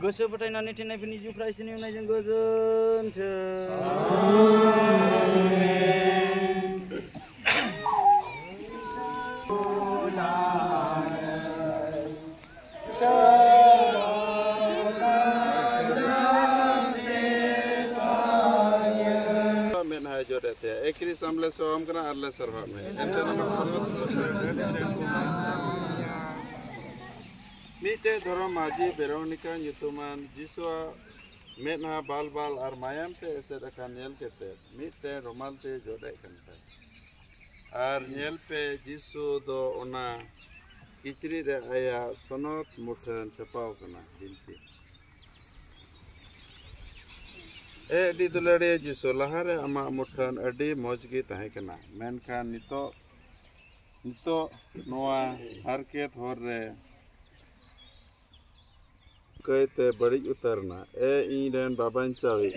गोसो फोथायनानै थैनायफोरनि जिउफ्रा इसोरनि अननायजों गोजोनथों। एकरी सामले सोम कना अरले सरवा में एंटे मीटे धर्म माजी बेरोनिका युतुमान जिसुआ मेना बाल बाल और मायाम ते ऐसे रखा नेल के ते मीटे रोमाल ते जोड़े कंटे और नेल पे जिसु दो उना किचरी रे आया सोनोत मुठन चपाव कना बिनती एडी दुलड़े जिसु लहारे अमा मुठन अडी मौजगी तहे कना मेनका नितो नोआ हरकेत होर रे कहते बड़ी उतरना इन बाबान चावी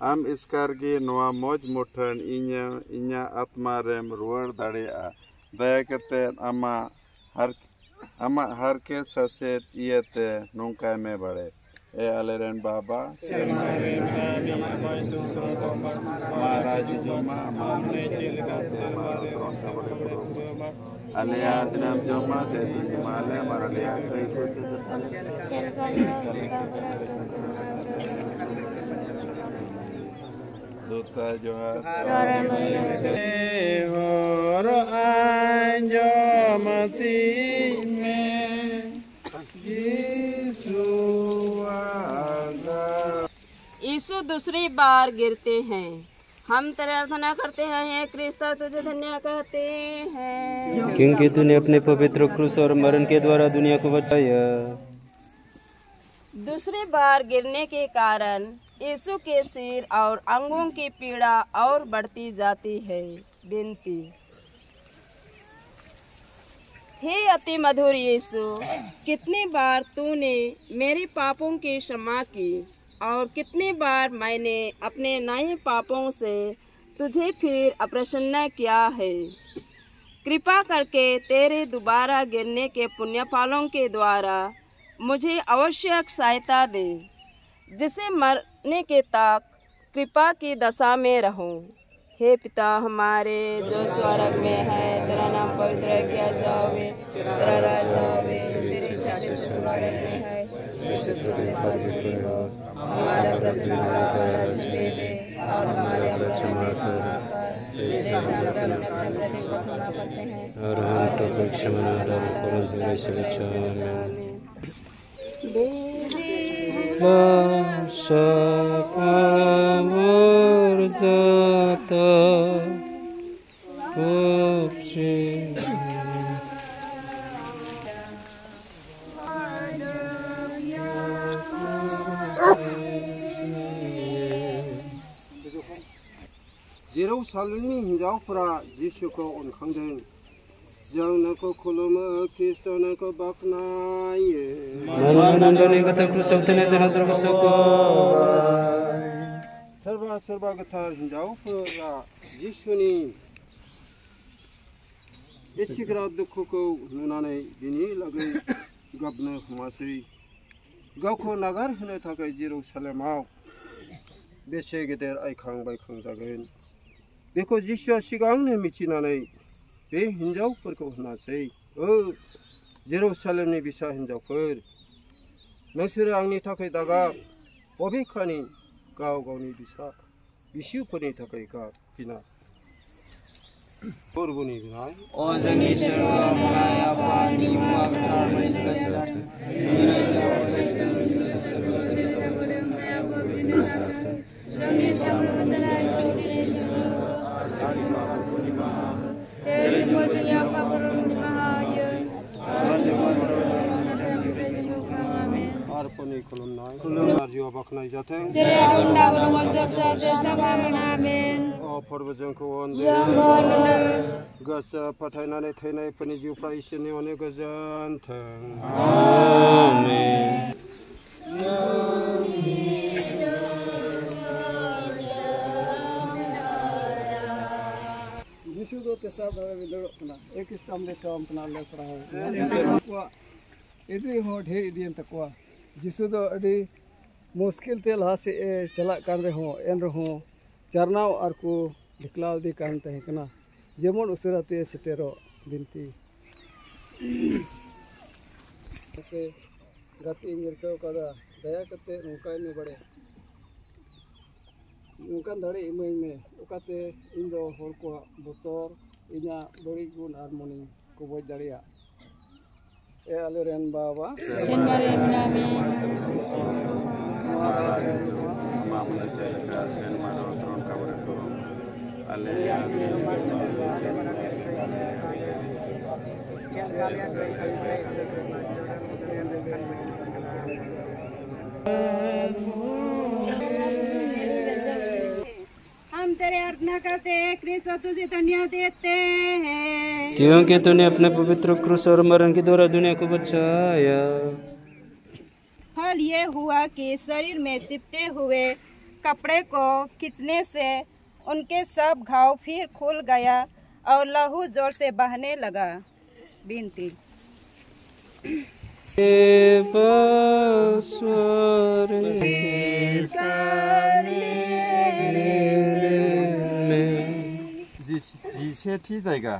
आम इसकार गे नोआ मौज मुठन इन्या आत्मा रेम रुआर दाड़ेया दया कते अमा हरके ससेत इयते नोंका में बड़े आलेरन बाबा महाराज जोमा मामले चिलका से आलिया दिनाम जोमा दे माले मारलिया कई दूता जोहार और अंजमती में यीशु दूसरी बार गिरते हैं। हम प्रार्थना करते हैं, हे क्रिस्ता तुझे धन्य कहते हैं क्योंकि तूने अपने पवित्र क्रूस और मरण के द्वारा दुनिया को बचाया। दूसरी बार गिरने के कारण यीशु के सिर और अंगों की पीड़ा और बढ़ती जाती है। विनती, हे अति मधुर यीशु, कितनी बार तूने मेरे पापों की क्षमा की और कितनी बार मैंने अपने नए पापों से तुझे फिर अप्रसन्न किया है। कृपा करके तेरे दोबारा गिरने के पुण्य फलों के द्वारा मुझे आवश्यक सहायता दे, जिसे मरने के तक कृपा की दशा में रहूं। हे पिता हमारे जो स्वर्ग में है, तेरा नाम पवित्र किया जावे, तेरा राज आवे, तेरी इच्छा जैसे स्वर्ग में है हमारा प्रतिदिन का खाना दे और हमारे क्षमा करते हैं और हम तो क्षमा जेरुसालेमनि हिन्जावफोरा जिसुखौ अनखांदों। जों नोंखौ खुलुमो, ख्रिस्ट नोंखौ बाख्नायो। सोरबा सोरबा गोथार हिन्जावफोरा जिसुनि एसेग्राब दुखुखौ नुनानै बिनि लागै गाबनो हमासै। गावखौ नागारहोनो थाखाय जेरुसालेमाव बेसे गेदेर आइखां बायखां जागोन बेखौ जिसुआ सिगांनो मिथिनानै बे हिन्जावफोरखौ होनासै, ओ जेरुसालेमनि बिसा हिन्जावफोर, नोंसोरो आंनि थाखाय दागा बबेखानि गाव गावनि बिसिफोरनि थाखाय बिना फोरबोनि बिनाय जोंनि सोरगोआव आफानि मुङा गोथारै जाथों। अर्पणनि खुलुमनाय जिउआ बाख्नाय जाथों। फोरबो जोंखौ गोसो फोथायनानै थैनायफोरनि जिउफ्रा इसोरनि अननायाव गोजोनथों। Jisu do tesab video kana ek istam le sam kana le sara ko edu ho dhe idien takwa jisu do adi muskil te la se chala kan re ho en re ho charnaw ar ko diklaw di kan te kana jemon usirate setero binti ke gati ngirko kada daya kate nukai me bade nukan dare imai me ukate indo hor ko botor inya bori gun harmoni ko boj daria aleren baba हम तेरे आराधना करते हैं कृष्ण तुझे धन्यवाद देते हैं क्योंकि तूने अपने पवित्र क्रूस और मरण के द्वारा दुनिया को बचाया। फल ये हुआ कि शरीर में चिपटे हुए कपड़े को खींचने से उनके सब घाव फिर खुल गया और लहू जोर से बहने लगा। बिनती जिसेथि जायगा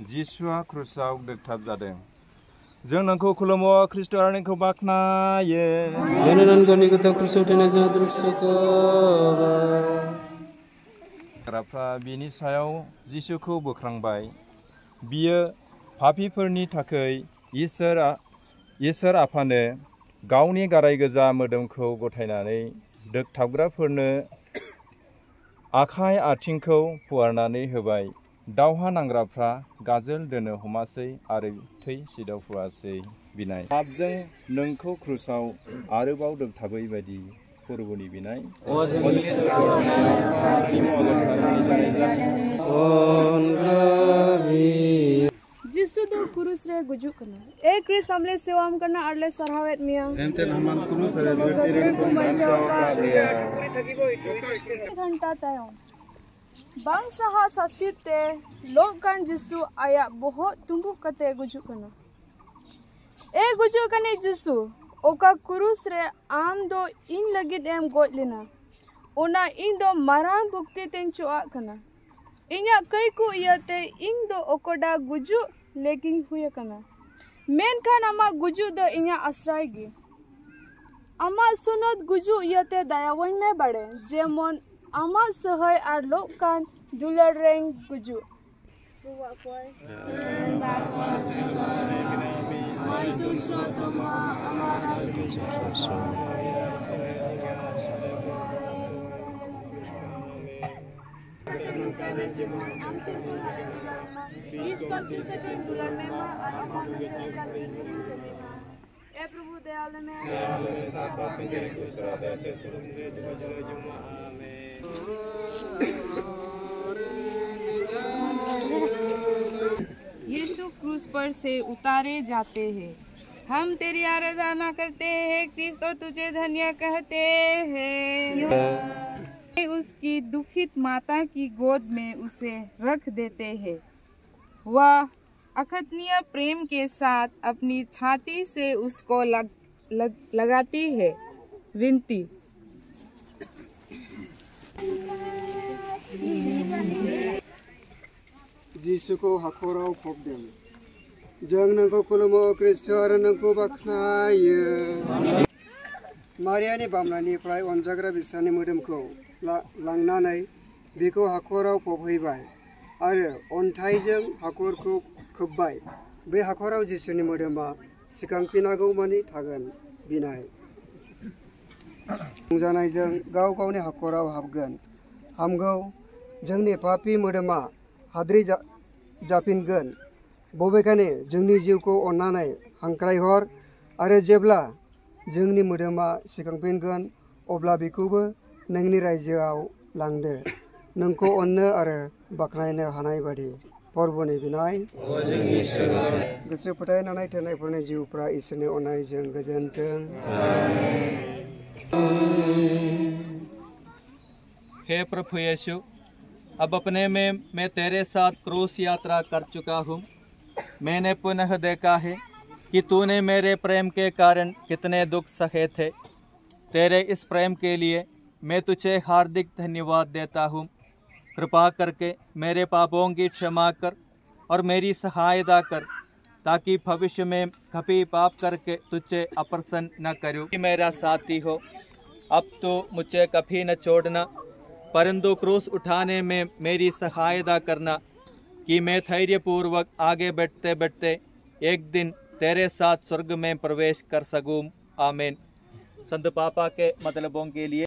जिसुआ क्रुसाव दोगथाबजादों। जों नोंखौ खुलुमो ख्रिस्ट आरो नोंखौ बाख्नायो। ग्राफ्रा बिनि सायाव जिसुखौ बोख्रांबाय। बियो पापीफोरनि थाखाय इसोर आफानो गावनि गाराय गोजा मोदोमखौ गथायनानै दोगथाबग्राफोरनो आखाइ आथिंखौ फुवारनानै होबाय। दावहा नांग्राफ्रा गाजोल दोनो हमासै आरो थै सिदावफुआसै बिनाय। पापजों नोंखौ क्रुसाव आरोबाव दोगथाबै बायदि फोरबोनि बिनाय। जिसु दो क्रूस रे गुजुक कना ए क्रिस हमले सेवाम करना अरले सरहावेत मिया एंतेन हमान क्रूस रे बेटेरे को बचाव का लिया घंटा तायो बांग सहा ससिते लोकान जिसु आया बहुत तुंबु कते गुजुक कना ए गुजुक कने जिसु ओका क्रूस रे आम दो इन लगित एम गोज लेना ओना इन दो मारांग भुक्ति तेन चोआ कना इन्या कई को इयते इन दो ओकोडा गुजु लेकिन हुए कना मेन खान अमा गुजु दो इन्या आश्रय गे अमा सुनत गुजु इयते दयावन में बड़े जेमन अमा सहय आर लोक कान दुलर रेंग गुजु प्रभु दयाल में यीशु क्रूस पर से उतारे जाते हैं। हम तेरी आराधना करते हैं क्रिस्त और तुझे धन्य कहते हैं। उसकी दुखित माता की गोद में उसे रख देते हैं। वह अकथनीय प्रेम के साथ अपनी छाती से उसको लगाती है। विनती जिसु को हाखराव फबदों जों नोंखौ खुलुमो ख्रिस्ट आरो नोंखौ बाख्नायो। मारियानि बामनानिफ्राय अनजाग्रा बिसानि मोदोमखौ लांनानै बिखौ हाखराव फबहैबाय आरो अन्थाइजों हाखरखौ खोब्बाय। बे हाखराव जिसुनि मोदोमा सिखांफिनागौमानि थागोन बिनाय। रंजानायजों गाव गावनि हाखराव हाबगोन। हामगौ जोंनि पापी मोदोमा हाद्रि जाफिनगोन। बबेखानि जोंनि जिउखौ अन्नानै हांख्रायहर आरो जेब्ला जोंनि मोदोमा सिखांफिनगोन अब्ला बिखौबो नोंनि रायजोआव लांदो। नोंखौ अननो आरो बाख्नायनो हानाय बादि परबनि बिनाय। गोसो फोथायनानै थैनायफोरनि जिउफ्रा इसोरनि अननायजों गोजोनथों। हे प्रभु यीशु, अब अपने में मैं तेरे साथ क्रूस यात्रा कर चुका हूँ। मैंने पुनः देखा है कि तूने मेरे प्रेम के कारण कितने दुख सहे थे। तेरे इस प्रेम के लिए मैं तुझे हार्दिक धन्यवाद देता हूँ। कृपा करके मेरे पापों की क्षमा कर और मेरी सहायता कर, ताकि भविष्य में कभी पाप करके तुझे अप्रसन्न न करूँ। मेरा साथी हो, अब तो मुझे कभी न छोड़ना, परंतु क्रूस उठाने में मेरी सहायता करना कि मैं धैर्यपूर्वक आगे बढ़ते बढ़ते एक दिन तेरे साथ स्वर्ग में प्रवेश कर सकूं। आमीन। संत पापा के मतलबों के लिए